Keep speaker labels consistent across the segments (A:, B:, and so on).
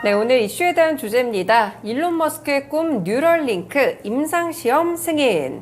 A: 네, 오늘 이슈에 대한 주제입니다. 일론 머스크의 꿈 뉴럴링크 임상시험 승인.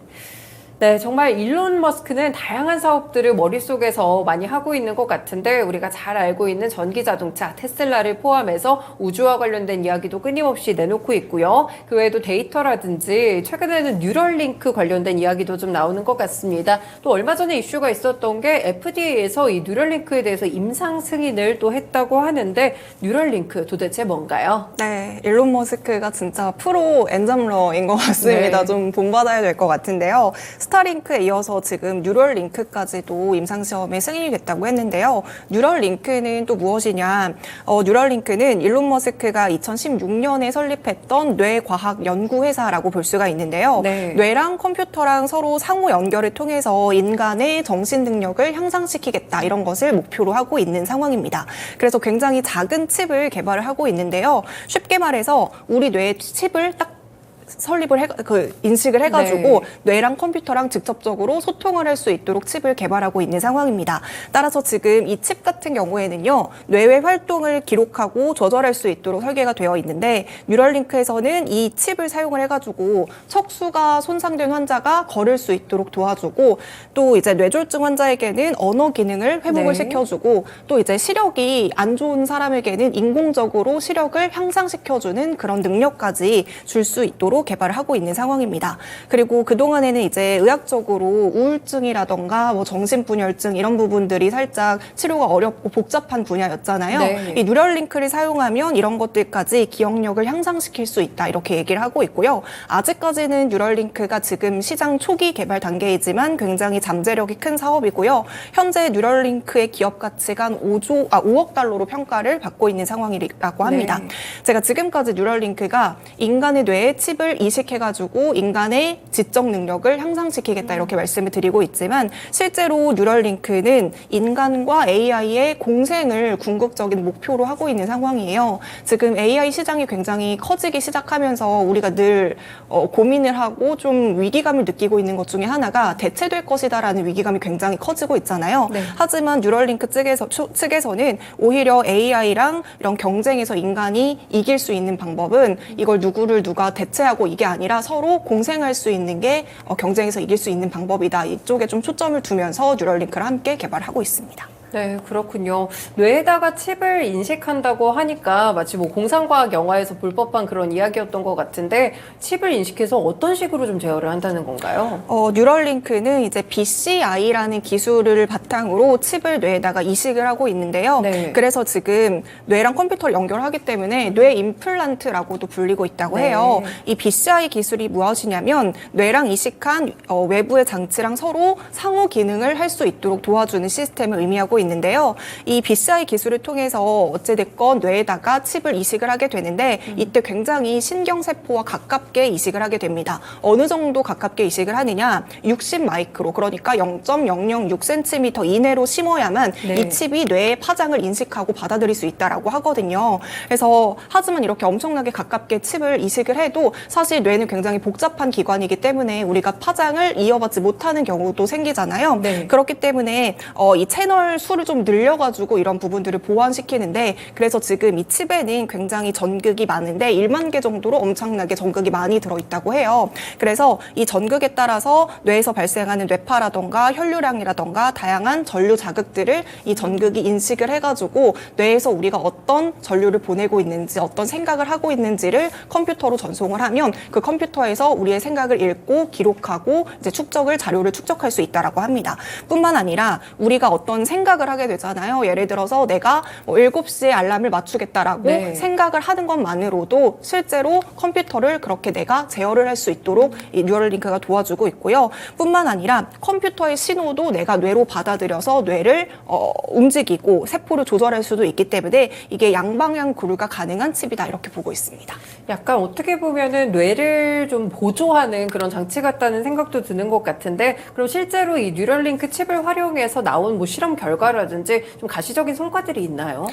A: 네, 정말 일론 머스크는 다양한 사업들을 머릿속에서 많이 하고 있는 것 같은데 우리가 잘 알고 있는 전기자동차 테슬라를 포함해서 우주와 관련된 이야기도 끊임없이 내놓고 있고요. 그 외에도 데이터라든지 최근에는 뉴럴링크 관련된 이야기도 좀 나오는 것 같습니다. 또 얼마 전에 이슈가 있었던 게 FDA에서 이 뉴럴링크에 대해서 임상 승인을 또 했다고 하는데 뉴럴링크 도대체 뭔가요?
B: 네, 일론 머스크가 진짜 프로 엔잡러인 것 같습니다.
A: 네.
B: 좀 본받아야 될 것 같은데요. 스타링크에 이어서 지금 뉴럴링크까지도 임상시험에 승인이 됐다고 했는데요. 뉴럴링크는 또 무엇이냐? 뉴럴링크는 일론 머스크가 2016년에 설립했던 뇌과학연구회사라고 볼 수가 있는데요.
A: 네.
B: 뇌랑 컴퓨터랑 서로 상호 연결을 통해서 인간의 정신 능력을 향상시키겠다 이런 것을 목표로 하고 있는 상황입니다. 그래서 굉장히 작은 칩을 개발을 하고 있는데요. 쉽게 말해서 우리 뇌에 칩을 딱 인식을 해가지고
A: 네.
B: 뇌랑 컴퓨터랑 직접적으로 소통을 할 수 있도록 칩을 개발하고 있는 상황입니다. 따라서 지금 이 칩 같은 경우에는요, 뇌의 활동을 기록하고 조절할 수 있도록 설계가 되어 있는데, 뉴럴링크에서는 이 칩을 사용을 해가지고 척수가 손상된 환자가 걸을 수 있도록 도와주고, 또 이제 뇌졸중 환자에게는 언어 기능을 회복을
A: 네.
B: 시켜주고, 또 이제 시력이 안 좋은 사람에게는 인공적으로 시력을 향상시켜주는 그런 능력까지 줄 수 있도록 개발을 하고 있는 상황입니다. 그리고 그동안에는 이제 의학적으로 우울증이라던가 뭐 정신분열증 이런 부분들이 살짝 치료가 어렵고 복잡한 분야였잖아요.
A: 네.
B: 이 뉴럴링크를 사용하면 이런 것들까지 기억력을 향상시킬 수 있다 이렇게 얘기를 하고 있고요. 아직까지는 뉴럴링크가 지금 시장 초기 개발 단계이지만 굉장히 잠재력이 큰 사업이고요. 현재 뉴럴링크의 기업 가치가 5억 달러로 평가를 받고 있는 상황이라고 합니다.
A: 네.
B: 제가 지금까지 뉴럴링크가 인간의 뇌에 칩을 이식해가지고 인간의 지적 능력을 향상시키겠다 이렇게 말씀을 드리고 있지만 실제로 뉴럴링크는 인간과 AI의 공생을 궁극적인 목표로 하고 있는 상황이에요. 지금 AI 시장이 굉장히 커지기 시작하면서 우리가 늘 고민을 하고 좀 위기감을 느끼고 있는 것 중에 하나가 대체될 것이다라는 위기감이 굉장히 커지고 있잖아요.
A: 네.
B: 하지만 뉴럴링크 측에서는 오히려 AI랑 이런 경쟁에서 인간이 이길 수 있는 방법은 이걸 누구를 누가 대체하고 이게 아니라 서로 공생할 수 있는 게 경쟁에서 이길 수 있는 방법이다. 이쪽에 좀 초점을 두면서 뉴럴링크를 함께 개발하고 있습니다.
A: 네, 그렇군요. 뇌에다가 칩을 인식한다고 하니까 마치 뭐 공상과학 영화에서 볼 법한 그런 이야기였던 것 같은데 칩을 인식해서 어떤 식으로 좀 제어를 한다는 건가요?
B: 뉴럴링크는 이제 BCI라는 기술을 바탕으로 칩을 뇌에다가 이식을 하고 있는데요.
A: 네.
B: 그래서 지금 뇌랑 컴퓨터를 연결하기 때문에 뇌 임플란트라고도 불리고 있다고 해요. 이 BCI 기술이 무엇이냐면 뇌랑 이식한 외부의 장치랑 서로 상호 기능을 할 수 있도록 도와주는 시스템을 의미하고 있는데요. 이 BCI 기술을 통해서 어찌됐건 뇌에다가 칩을 이식을 하게 되는데 이때 굉장히 신경세포와 가깝게 이식을 하게 됩니다. 어느 정도 가깝게 이식을 하느냐? 60 마이크로, 그러니까 0.006cm 이내로 심어야만
A: 네.
B: 이 칩이 뇌의 파장을 인식하고 받아들일 수 있다라고 하거든요. 그래서 하지만 이렇게 엄청나게 가깝게 칩을 이식을 해도 사실 뇌는 굉장히 복잡한 기관이기 때문에 우리가 파장을 이어받지 못하는 경우도 생기잖아요.
A: 네.
B: 그렇기 때문에 이 채널 수를 좀 늘려가지고 이런 부분들을 보완시키는데, 그래서 지금 이 칩에는 굉장히 전극이 많은데 1만 개 정도로 엄청나게 전극이 많이 들어있다고 해요. 그래서 이 전극에 따라서 뇌에서 발생하는 뇌파라던가 혈류량이라던가 다양한 전류 자극들을 이 전극이 인식을 해가지고 뇌에서 우리가 어떤 전류를 보내고 있는지 어떤 생각을 하고 있는지를 컴퓨터로 전송을 하면 그 컴퓨터에서 우리의 생각을 읽고 기록하고 이제 자료를 축적할 수 있다라고 합니다. 뿐만 아니라 우리가 어떤 생각을 하게 되잖아요. 예를 들어서 내가 7시에 알람을 맞추겠다라고
A: 네.
B: 생각을 하는 것만으로도 실제로 컴퓨터를 그렇게 내가 제어를 할 수 있도록 이 뉴럴링크가 도와주고 있고요. 뿐만 아니라 컴퓨터의 신호도 내가 뇌로 받아들여서 뇌를 움직이고 세포를 조절할 수도 있기 때문에 이게 양방향 구루가 가능한 칩이다 이렇게 보고 있습니다.
A: 약간 어떻게 보면은 뇌를 좀 보조하는 그런 장치 같다는 생각도 드는 것 같은데 그럼 실제로 이 뉴럴링크 칩을 활용해서 나온 뭐 실험 결과라든지 좀 가시적인 성과들이 있나요?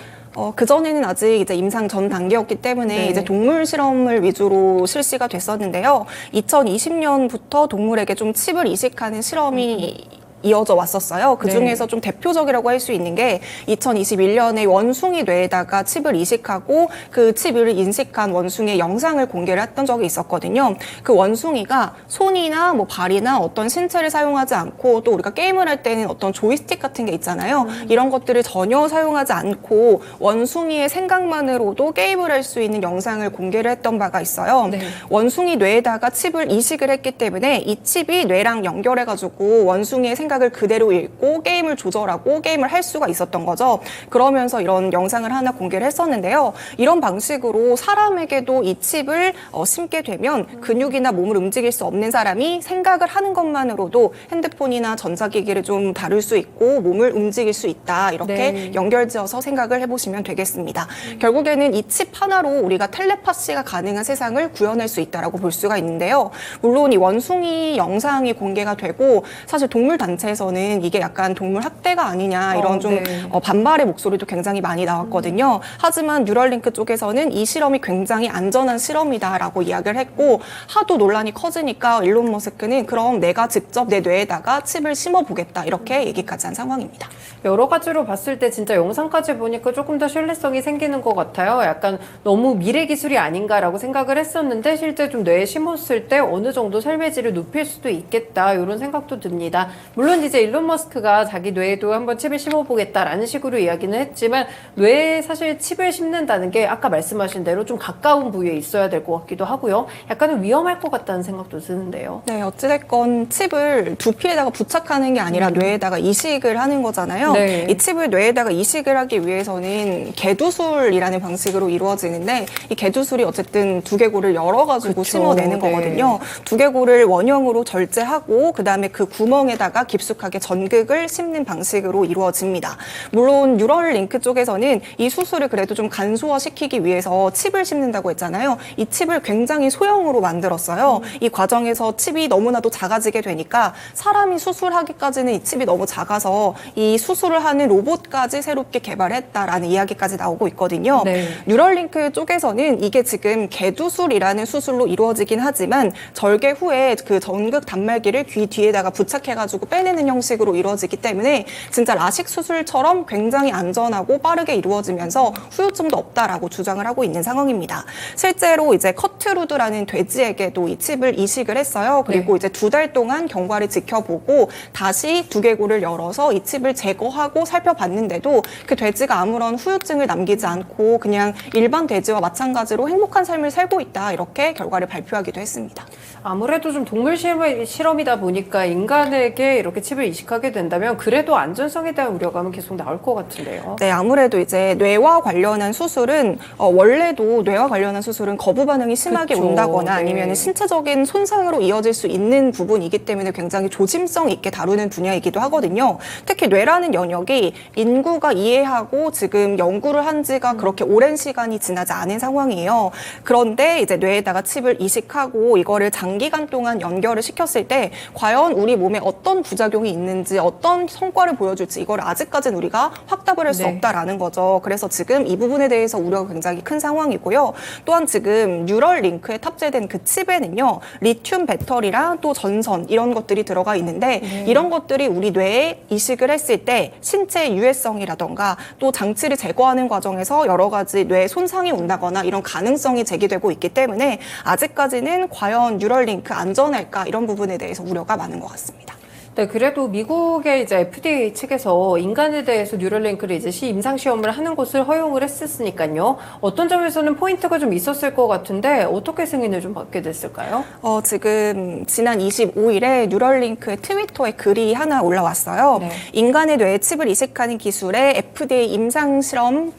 B: 그전에는 아직 이제 임상 전 단계였기 때문에
A: 네.
B: 이제 동물 실험을 위주로 실시가 됐었는데요. 2020년부터 동물에게 좀 칩을 이식하는 실험이 이어져 왔었어요. 그 중에서 좀 대표적이라고 할 수 있는 게 2021년에 원숭이 뇌에다가 칩을 이식하고 그 칩을 인식한 원숭이의 영상을 공개를 했던 적이 있었거든요. 그 원숭이가 손이나 뭐 발이나 어떤 신체를 사용하지 않고 또 우리가 게임을 할 때는 어떤 조이스틱 같은 게 있잖아요. 이런 것들을 전혀 사용하지 않고 원숭이의 생각만으로도 게임을 할 수 있는 영상을 공개를 했던 바가 있어요. 원숭이 뇌에다가 칩을 이식을 했기 때문에 이 칩이 뇌랑 연결해가지고 원숭이의 생각을 그대로 읽고 게임을 조절하고 게임을 할 수가 있었던 거죠. 그러면서 이런 영상을 하나 공개를 했었는데요. 이런 방식으로 사람에게도 이 칩을 심게 되면 근육이나 몸을 움직일 수 없는 사람이 생각을 하는 것만으로도 핸드폰이나 전자기기를 좀 다룰 수 있고 몸을 움직일 수 있다. 이렇게 연결지어서 생각을 해보시면 되겠습니다. 결국에는 이 칩 하나로 우리가 텔레파시가 가능한 세상을 구현할 수 있다라고 볼 수가 있는데요. 물론 이 원숭이 영상이 공개가 되고 사실 동물 단체에서는 이게 약간 동물 학대가 아니냐 이런 좀 반발의 목소리도 굉장히 많이 나왔거든요. 하지만 뉴럴링크 쪽에서는 이 실험이 굉장히 안전한 실험이다라고 이야기를 했고 하도 논란이 커지니까 일론 머스크는 그럼 내가 직접 내 뇌에다가 칩을 심어보겠다 이렇게 얘기까지 한 상황입니다.
A: 여러 가지로 봤을 때 진짜 영상까지 보니까 조금 더 신뢰성이 생기는 것 같아요. 약간 너무 미래 기술이 아닌가라고 생각을 했었는데 실제 좀 뇌에 심었을 때 어느 정도 삶의 질을 높일 수도 있겠다 이런 생각도 듭니다. 물론 이제 일론 머스크가 자기 뇌에도 한번 칩을 심어보겠다라는 식으로 이야기는 했지만 뇌에 사실 칩을 심는다는 게 아까 말씀하신 대로 좀 가까운 부위에 있어야 될 것 같기도 하고요. 약간은 위험할 것 같다는 생각도 드는데요.
B: 네, 어찌됐건 칩을 두피에다가 부착하는 게 아니라 뇌에다가 이식을 하는 거잖아요. 이 칩을 뇌에다가 이식을 하기 위해서는 개두술이라는 방식으로 이루어지는데 이 개두술이 어쨌든 두개골을 열어가지고 심어내는 거거든요. 두개골을 원형으로 절제하고 그다음에 그 구멍에다가 깊숙하게 전극을 심는 방식으로 이루어집니다. 물론 뉴럴링크 쪽에서는 이 수술을 그래도 좀 간소화시키기 위해서 칩을 심는다고 했잖아요. 이 칩을 굉장히 소형으로 만들었어요. 이 과정에서 칩이 너무나도 작아지게 되니까 사람이 수술하기까지는 이 칩이 너무 작아서 이 수술을 하는 로봇까지 새롭게 개발했다라는 이야기까지 나오고 있거든요. 뉴럴링크 쪽에서는 이게 지금 개두술이라는 수술로 이루어지긴 하지만 절개 후에 그 전극 단말기를 귀 뒤에다가 부착해가지고 빼내는 형식으로 이루어지기 때문에 진짜 라식 수술처럼 굉장히 안전하고 빠르게 이루어지면서 후유증도 없다라고 주장을 하고 있는 상황입니다. 실제로 이제 커트루드라는 돼지에게도 이 칩을 이식을 했어요. 그리고 이제 2달 동안 경과를 지켜보고 다시 두개골을 열어서 이 칩을 제거하고 살펴봤는데도 그 돼지가 아무런 후유증을 남기지 않고 그냥 일반 돼지와 마찬가지로 행복한 삶을 살고 있다. 이렇게 결과를 발표하기도 했습니다.
A: 아무래도 좀 동물 실험이다 보니까 인간에게 이렇게 칩을 이식하게 된다면 그래도 안전성에 대한 우려감은 계속 나올 것 같은데요.
B: 네, 아무래도 이제 뇌와 관련한 수술은 원래도 뇌와 관련한 수술은 거부 반응이 심하게 온다거나 아니면 신체적인 손상으로 이어질 수 있는 부분이기 때문에 굉장히 조심성 있게 다루는 분야이기도 하거든요. 특히 뇌라는 영역이 인구가 이해하고 지금 연구를 한 지가 그렇게 오랜 시간이 지나지 않은 상황이에요. 그런데 이제 뇌에다가 칩을 이식하고 이거를 장기간 동안 연결을 시켰을 때 과연 우리 몸에 어떤 부작용이 있는지 어떤 성과를 보여줄지 이걸 아직까지는 우리가 확답을 할 수 없다라는 거죠. 그래서 지금 이 부분에 대해서 우려가 굉장히 큰 상황이고요. 또한 지금 뉴럴링크에 탑재된 그 칩에는요. 리튬 배터리랑 또 전선 이런 것들이 들어가 있는데 이런 것들이 우리 뇌에 이식을 했을 때 신체 유해성이라던가 또 장치를 제거하는 과정에서 여러 가지 뇌 손상이 온다거나 이런 가능성이 제기되고 있기 때문에 아직까지는 과연 뉴럴링크 안전할까 이런 부분에 대해서 우려가 많은 것 같습니다.
A: 네, 그래도 미국의 이제 FDA 측에서 인간에 대해서 뉴럴링크를 이제 임상 시험을 하는 것을 허용을 했었으니까요. 어떤 점에서는 포인트가 좀 있었을 것 같은데 어떻게 승인을 좀 받게 됐을까요?
B: 지금 지난 25일에 뉴럴링크의 트위터에 글이 하나 올라왔어요. 인간의 뇌에 칩을 이식하는 기술에 FDA 임상 실험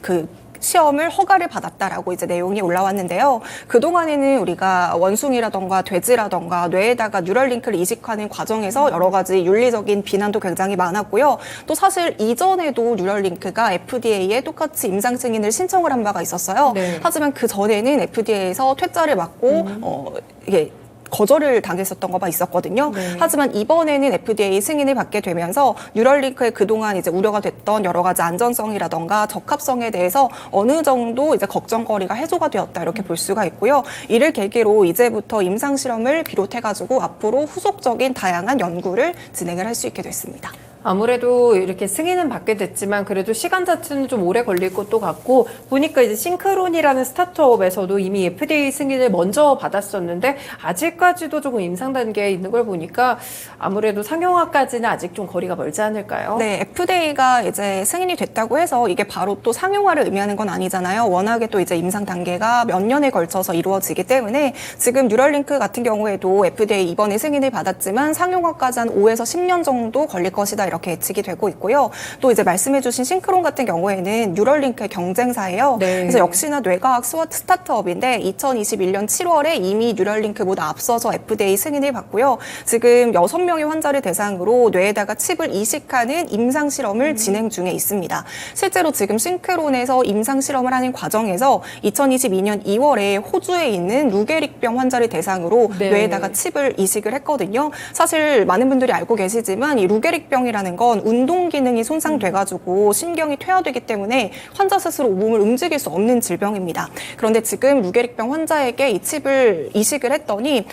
B: 시험을 허가를 받았다라고 이제 내용이 올라왔는데요. 그동안에는 우리가 원숭이라던가 돼지라던가 뇌에다가 뉴럴링크를 이식하는 과정에서 여러 가지 윤리적인 비난도 굉장히 많았고요. 또 사실 이전에도 뉴럴링크가 FDA에 똑같이 임상 승인을 신청을 한 바가 있었어요. 하지만 그 전에는 FDA에서 퇴짜를 맞고 이게 거절을 당했었던 거가 있었거든요.
A: 네.
B: 하지만 이번에는 FDA 승인을 받게 되면서 뉴럴링크의 그동안 이제 우려가 됐던 여러 가지 안전성이라던가 적합성에 대해서 어느 정도 이제 걱정거리가 해소가 되었다 이렇게 볼 수가 있고요. 이를 계기로 이제부터 임상 실험을 비롯해가지고 앞으로 후속적인 다양한 연구를 진행을 할 수 있게 됐습니다.
A: 아무래도 이렇게 승인은 받게 됐지만 그래도 시간 자체는 좀 오래 걸릴 것도 같고 보니까 이제 싱크론이라는 스타트업에서도 이미 FDA 승인을 먼저 받았었는데 아직까지도 조금 임상 단계에 있는 걸 보니까 아무래도 상용화까지는 아직 좀 거리가 멀지 않을까요?
B: 네, FDA가 이제 승인이 됐다고 해서 이게 바로 또 상용화를 의미하는 건 아니잖아요. 워낙에 또 이제 임상 단계가 몇 년에 걸쳐서 이루어지기 때문에 지금 뉴럴링크 같은 경우에도 FDA 이번에 승인을 받았지만 상용화까지 한 5에서 10년 정도 걸릴 것이다. 이렇게 예측이 되고 있고요. 또 이제 말씀해주신 싱크론 같은 경우에는 뉴럴링크의 경쟁사예요.
A: 네.
B: 그래서 역시나 뇌과학 스타트업인데 2021년 7월에 이미 뉴럴링크보다 앞서서 FDA 승인을 받고요. 지금 6명의 환자를 대상으로 뇌에다가 칩을 이식하는 임상 실험을 진행 중에 있습니다. 실제로 지금 싱크론에서 임상 실험을 하는 과정에서 2022년 2월에 호주에 있는 루게릭병 환자를 대상으로
A: 네.
B: 뇌에다가 칩을 이식을 했거든요. 사실 많은 분들이 알고 계시지만 이 루게릭병이라는 건 운동 기능이 손상돼가지고 신경이 퇴화되기 때문에 환자 스스로 몸을 움직일 수 없는 질병입니다. 그런데 지금 루게릭병 환자에게 이 칩을 이식을 했더니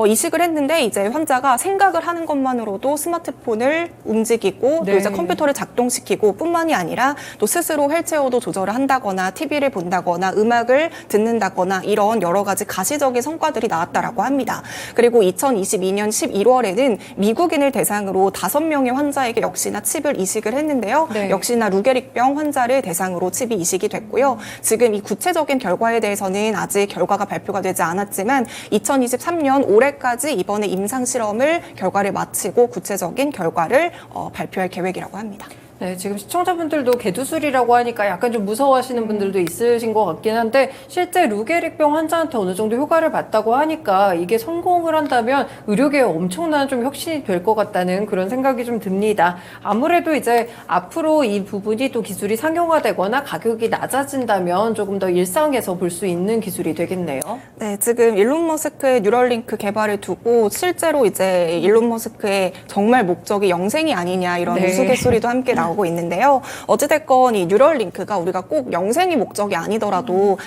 B: 이식을 했는데 이제 환자가 생각을 하는 것만으로도 스마트폰을 움직이고
A: 네.
B: 또 이제 컴퓨터를 작동시키고 뿐만이 아니라 또 스스로 휠체어도 조절을 한다거나 TV를 본다거나 음악을 듣는다거나 이런 여러 가지 가시적인 성과들이 나왔다라고 합니다. 그리고 2022년 11월에는 미국인을 대상으로 5명의 환자에게 역시나 칩을 이식을 했는데요.
A: 네.
B: 역시나 루게릭병 환자를 대상으로 칩이 이식이 됐고요. 지금 이 구체적인 결과에 대해서는 아직 결과가 발표가 되지 않았지만 2023년 올해까지 이번에 임상 실험을 결과를 마치고 구체적인 결과를 발표할 계획이라고 합니다.
A: 네, 지금 시청자분들도 개두술이라고 하니까 약간 좀 무서워하시는 분들도 있으신 것 같긴 한데 실제 루게릭병 환자한테 어느 정도 효과를 봤다고 하니까 이게 성공을 한다면 의료계에 엄청난 좀 혁신이 될 것 같다는 그런 생각이 좀 듭니다. 아무래도 이제 앞으로 이 부분이 또 기술이 상용화되거나 가격이 낮아진다면 조금 더 일상에서 볼 수 있는 기술이 되겠네요.
B: 네, 지금 일론 머스크의 뉴럴링크 개발을 두고 실제로 이제 일론 머스크의 정말 목적이 영생이 아니냐 이런
A: 네.
B: 우스갯소리도 함께 나오고 있는데요. 어찌됐건 이 뉴럴링크가 우리가 꼭 영생이 목적이 아니더라도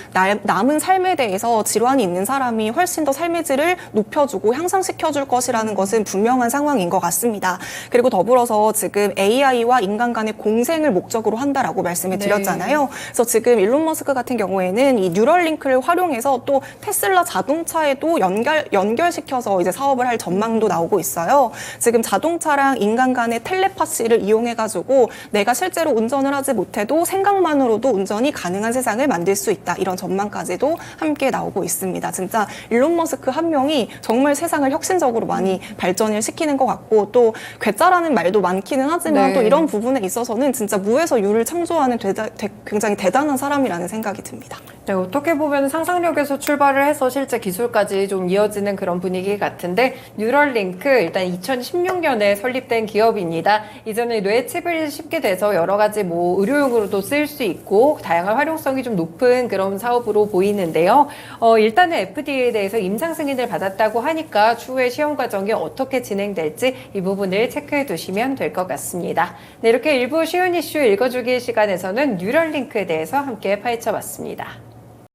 B: 남은 삶에 대해서 질환이 있는 사람이 훨씬 더 삶의 질을 높여주고 향상시켜줄 것이라는 것은 분명한 상황인 것 같습니다. 그리고 더불어서 지금 AI와 인간 간의 공생을 목적으로 한다라고 말씀을 드렸잖아요. 그래서 지금 일론 머스크 같은 경우에는 이 뉴럴링크를 활용해서 또 테슬라 자동차에도 연결시켜서 이제 사업을 할 전망도 나오고 있어요. 지금 자동차랑 인간 간의 텔레파시를 이용해가지고 내가 실제로 운전을 하지 못해도 생각만으로도 운전이 가능한 세상을 만들 수 있다. 이런 전망까지도 함께 나오고 있습니다. 진짜 일론 머스크 한 명이 정말 세상을 혁신적으로 많이 발전을 시키는 것 같고 또 괴짜라는 말도 많기는 하지만
A: 네.
B: 또 이런 부분에 있어서는 진짜 무에서 유를 창조하는 굉장히 대단한 사람이라는 생각이 듭니다.
A: 네, 어떻게 보면 상상력에서 출발을 해서 실제 기술까지 좀 이어지는 그런 분위기 같은데 뉴럴링크 일단 2016년에 설립된 기업입니다. 이전에 뇌 칩을 쉽게 돼서 여러 가지 뭐 의료용으로도 쓰일 수 있고 다양한 활용성이 좀 높은 그런 사업으로 보이는데요. 일단은 FDA에 대해서 임상 승인을 받았다고 하니까 추후에 시험 과정이 어떻게 진행될지 이 부분을 체크해 두시면 될 것 같습니다. 네, 이렇게 일부 쉬운 이슈 읽어주기 시간에서는 뉴럴링크에 대해서 함께 파헤쳐 봤습니다.